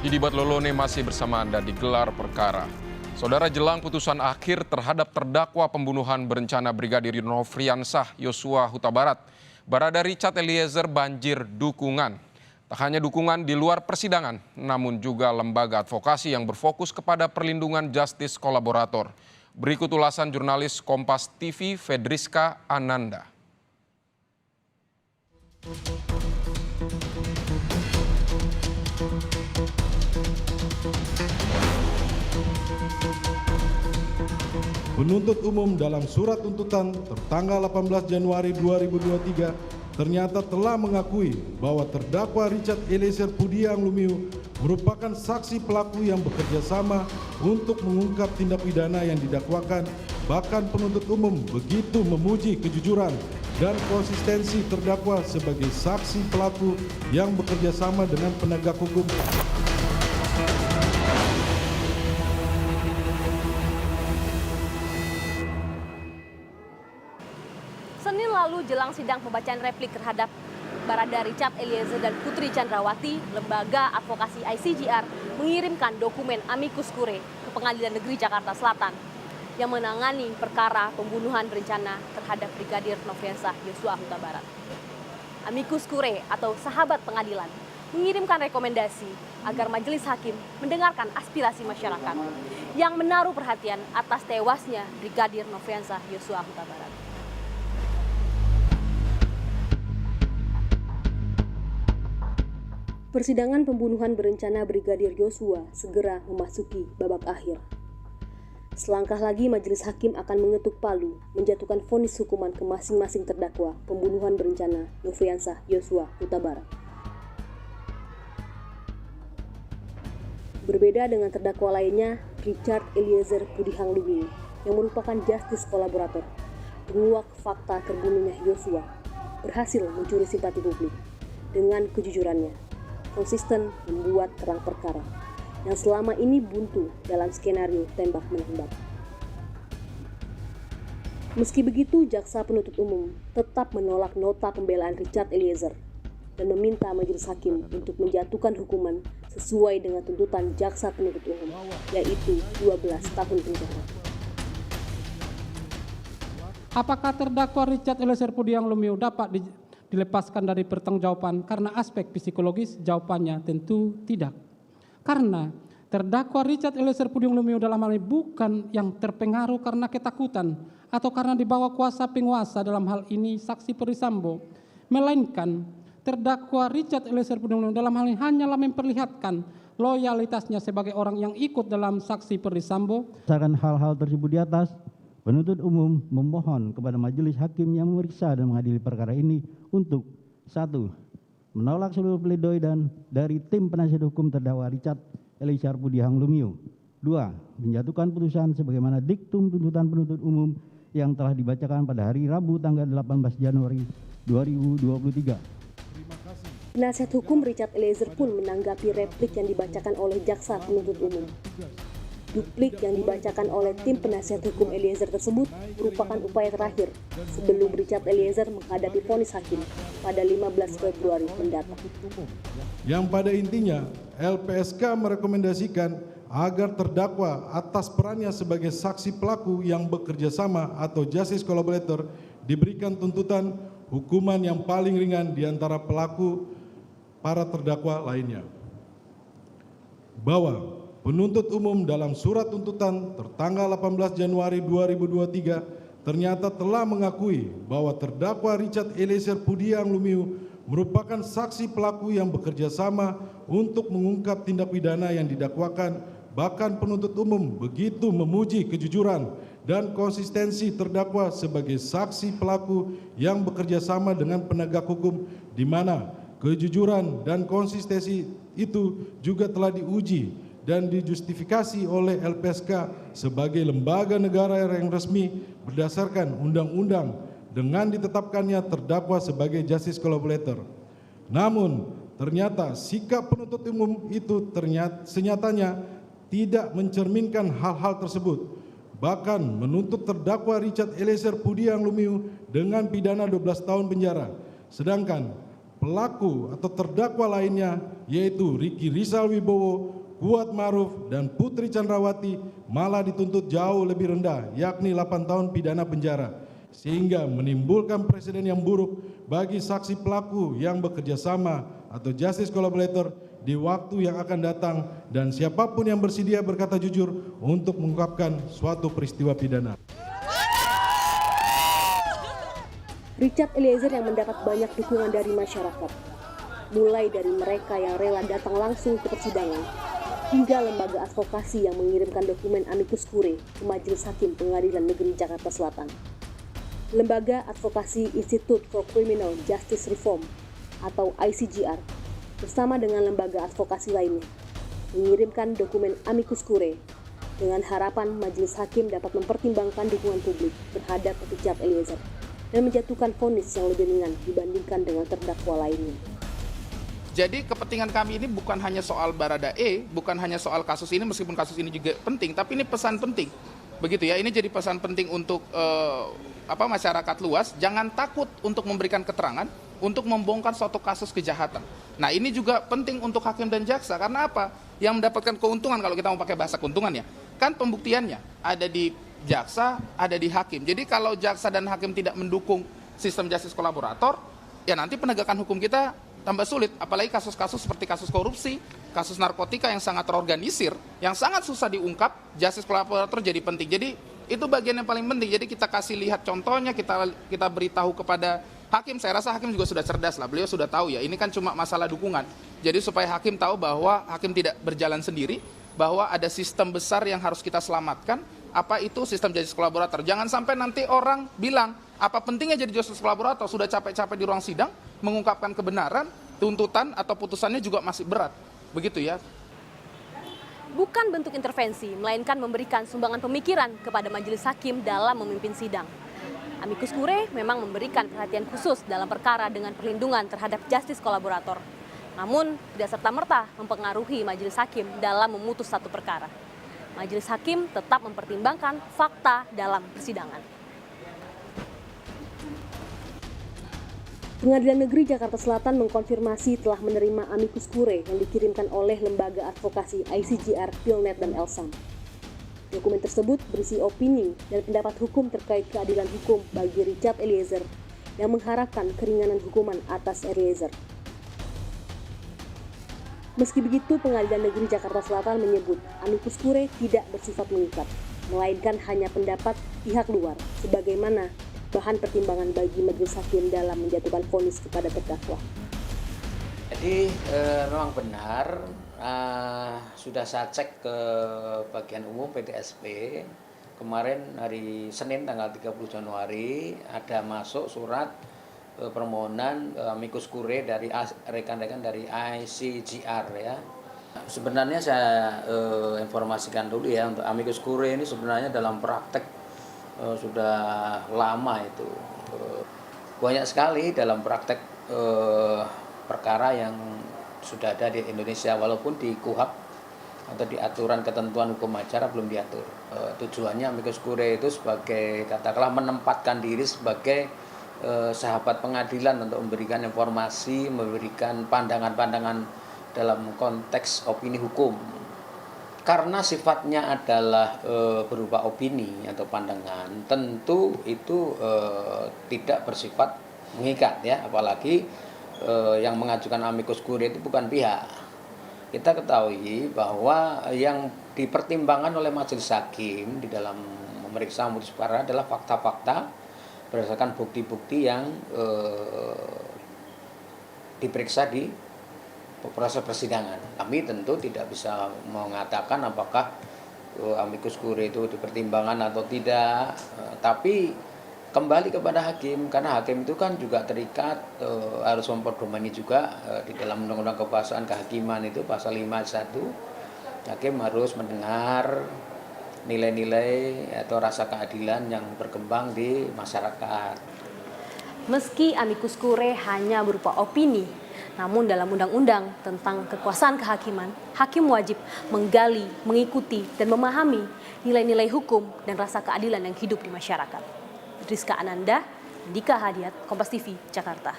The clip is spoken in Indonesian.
Didibat Lolone masih bersama Anda di gelar perkara. Saudara, jelang putusan akhir terhadap terdakwa pembunuhan berencana Brigadir Nofriansah Yosua Huta Barat, Barada Richard Eliezer banjir dukungan. Tak hanya dukungan di luar persidangan, namun juga lembaga advokasi yang berfokus kepada perlindungan justice kolaborator. Berikut ulasan jurnalis Kompas TV Fedriska Ananda. Penuntut umum dalam surat tuntutan tertanggal 18 Januari 2023 ternyata telah mengakui bahwa terdakwa Richard Eliezer Pudiang Lumiu merupakan saksi pelaku yang bekerja sama untuk mengungkap tindak pidana yang didakwakan. Bahkan penuntut umum begitu memuji kejujuran dan konsistensi terdakwa sebagai saksi pelaku yang bekerja sama dengan penegak hukum. Senin lalu jelang sidang pembacaan replik terhadap Barada Richard Eliezer dan Putri Chandrawati, lembaga advokasi ICJR mengirimkan dokumen amicus curiae ke Pengadilan Negeri Jakarta Selatan yang menangani perkara pembunuhan berencana terhadap Brigadir Nofriansah Yosua Huta Barat. Amicus curiae atau sahabat pengadilan mengirimkan rekomendasi agar majelis hakim mendengarkan aspirasi masyarakat yang menaruh perhatian atas tewasnya Brigadir Nofriansah Yosua Huta Barat. Persidangan pembunuhan berencana Brigadir Yosua segera memasuki babak akhir. Selangkah lagi majelis hakim akan mengetuk palu menjatuhkan vonis hukuman ke masing-masing terdakwa pembunuhan berencana Nofriansah Yosua Huta Barat. Berbeda dengan terdakwa lainnya, Richard Eliezer Pudiang Lumiu yang merupakan justice kolaborator penguak fakta terbunuhnya Yosua berhasil mencuri simpati publik dengan kejujurannya. Konsisten membuat terang perkara yang selama ini buntu dalam skenario tembak-menembak. Meski begitu, jaksa penuntut umum tetap menolak nota pembelaan Richard Eliezer dan meminta majelis hakim untuk menjatuhkan hukuman sesuai dengan tuntutan jaksa penuntut umum, yaitu 12 tahun penjara. Apakah terdakwa Richard Eliezer Pudiang Lumiu dapat dilepaskan dari pertanggungjawaban karena aspek psikologis? Jawabannya tentu tidak. Karena terdakwa Richard Eliezer Pudiang Lumiu dalam hal ini bukan yang terpengaruh karena ketakutan atau karena dibawa kuasa penguasa, dalam hal ini saksi Perdi Sambo, melainkan terdakwa Richard Eliezer Pudiang Lumiu dalam hal ini hanyalah memperlihatkan loyalitasnya sebagai orang yang ikut dalam saksi Perdi Sambo. Berdasarkan hal-hal tersebut di atas, penuntut umum memohon kepada majelis hakim yang memeriksa dan mengadili perkara ini untuk 1. Menolak seluruh pledoi dan dari tim penasihat hukum terdakwa Richard Eliezer Pudiang Lumiu. 2. Menjatuhkan putusan sebagaimana diktum tuntutan penuntut umum yang telah dibacakan pada hari Rabu tanggal 18 Januari 2023. Penasihat hukum Richard Eliezer pun menanggapi replik yang dibacakan oleh jaksa penuntut umum. Duplik yang dibacakan oleh tim penasihat hukum Eliezer tersebut merupakan upaya terakhir sebelum Richard Eliezer menghadapi vonis hakim pada 15 Februari mendatang. Yang pada intinya, LPSK merekomendasikan agar terdakwa atas perannya sebagai saksi pelaku yang bekerja sama atau justice collaborator diberikan tuntutan hukuman yang paling ringan di antara pelaku para terdakwa lainnya. Bahwa penuntut umum dalam surat tuntutan tertanggal 18 Januari 2023 ternyata telah mengakui bahwa terdakwa Richard Eliezer Pudiang Lumiu merupakan saksi pelaku yang bekerja sama untuk mengungkap tindak pidana yang didakwakan. Bahkan penuntut umum begitu memuji kejujuran dan konsistensi terdakwa sebagai saksi pelaku yang bekerja sama dengan penegak hukum, di mana kejujuran dan konsistensi itu juga telah diuji dan dijustifikasi oleh LPSK sebagai lembaga negara yang resmi berdasarkan undang-undang dengan ditetapkannya terdakwa sebagai justice collaborator. Namun ternyata sikap penuntut umum itu senyatanya tidak mencerminkan hal-hal tersebut, bahkan menuntut terdakwa Richard Eliezer Pudiang Lumiu dengan pidana 12 tahun penjara. Sedangkan pelaku atau terdakwa lainnya yaitu Ricky Rizal Wibowo, Kuat Maruf, dan Putri Chandrawati malah dituntut jauh lebih rendah, yakni 8 tahun pidana penjara, sehingga menimbulkan presiden yang buruk bagi saksi pelaku yang bekerja sama atau justice collaborator di waktu yang akan datang dan siapapun yang bersedia berkata jujur untuk mengungkapkan suatu peristiwa pidana. Richard Eliezer yang mendapat banyak dukungan dari masyarakat, mulai dari mereka yang rela datang langsung ke persidangan, hingga lembaga advokasi yang mengirimkan dokumen amicus curiae ke Majelis Hakim Pengadilan Negeri Jakarta Selatan. Lembaga Advokasi Institute for Criminal Justice Reform atau ICJR bersama dengan lembaga advokasi lainnya mengirimkan dokumen amicus curiae dengan harapan Majelis Hakim dapat mempertimbangkan dukungan publik terhadap Richard Eliezer dan menjatuhkan vonis yang lebih ringan dibandingkan dengan terdakwa lainnya. Jadi kepentingan kami ini bukan hanya soal Baradae, bukan hanya soal kasus ini, meskipun kasus ini juga penting, tapi ini pesan penting. Begitu ya, ini jadi pesan penting untuk masyarakat luas, jangan takut untuk memberikan keterangan, untuk membongkar suatu kasus kejahatan. Nah ini juga penting untuk hakim dan jaksa, karena apa? Yang mendapatkan keuntungan, kalau kita mau pakai bahasa keuntungan ya, kan pembuktiannya ada di jaksa, ada di hakim. Jadi kalau jaksa dan hakim tidak mendukung sistem justice kolaborator, ya nanti penegakan hukum kita tambah sulit, apalagi kasus-kasus seperti kasus korupsi, kasus narkotika yang sangat terorganisir, yang sangat susah diungkap, justice kolaborator jadi penting. Jadi itu bagian yang paling penting. Jadi kita kasih lihat contohnya, kita beritahu kepada hakim. Saya rasa hakim juga sudah cerdas lah, beliau sudah tahu ya, ini kan cuma masalah dukungan. Jadi supaya hakim tahu bahwa hakim tidak berjalan sendiri, bahwa ada sistem besar yang harus kita selamatkan. Apa itu sistem justice kolaborator? Jangan sampai nanti orang bilang, apa pentingnya jadi justice kolaborator? Sudah capek-capek di ruang sidang mengungkapkan kebenaran, tuntutan atau putusannya juga masih berat. Begitu ya. Bukan bentuk intervensi, melainkan memberikan sumbangan pemikiran kepada majelis hakim dalam memimpin sidang. Amicus curiae memang memberikan perhatian khusus dalam perkara dengan perlindungan terhadap justice kolaborator. Namun, tidak serta-merta mempengaruhi majelis hakim dalam memutus satu perkara. Majelis hakim tetap mempertimbangkan fakta dalam persidangan. Pengadilan Negeri Jakarta Selatan mengkonfirmasi telah menerima amicus curiae yang dikirimkan oleh lembaga advokasi ICJR, Pilnet, dan Elsam. Dokumen tersebut berisi opini dan pendapat hukum terkait keadilan hukum bagi Richard Eliezer yang mengharapkan keringanan hukuman atas Eliezer. Meski begitu, Pengadilan Negeri Jakarta Selatan menyebut amicus curiae tidak bersifat mengikat, melainkan hanya pendapat pihak luar, sebagaimana bahan pertimbangan bagi majelis hakim dalam menjatuhkan vonis kepada terdakwa. Jadi memang benar, sudah saya cek ke bagian umum PTSP, kemarin hari Senin tanggal 30 Januari ada masuk surat permohonan amicus curiae dari rekan-rekan dari ICJR ya. Sebenarnya saya informasikan dulu ya, untuk amicus curiae ini sebenarnya dalam praktek sudah lama itu. Banyak sekali dalam praktek perkara yang sudah ada di Indonesia, walaupun di KUHAP atau di aturan ketentuan hukum acara belum diatur. Tujuannya amicus curiae itu sebagai, katakanlah, menempatkan diri sebagai sahabat pengadilan untuk memberikan informasi, memberikan pandangan-pandangan dalam konteks opini hukum. Karena sifatnya adalah berupa opini atau pandangan, tentu itu tidak bersifat mengikat ya, apalagi yang mengajukan amicus curiae itu bukan pihak. Kita ketahui bahwa yang dipertimbangkan oleh majelis hakim di dalam memeriksa memutus perkara adalah fakta-fakta berdasarkan bukti-bukti yang diperiksa di proses persidangan. Kami tentu tidak bisa mengatakan apakah amicus curiae itu dipertimbangkan atau tidak, tapi kembali kepada hakim, karena hakim itu kan juga terikat harus memperdomani juga di dalam Undang-Undang Kekuasaan Kehakiman itu pasal 51, hakim harus mendengar nilai-nilai atau rasa keadilan yang berkembang di masyarakat. Meski amicus curiae hanya berupa opini, namun dalam undang-undang tentang kekuasaan kehakiman, hakim wajib menggali, mengikuti, dan memahami nilai-nilai hukum dan rasa keadilan yang hidup di masyarakat. Rizka Ananda, Dika Hadiat, Kompas TV, Jakarta.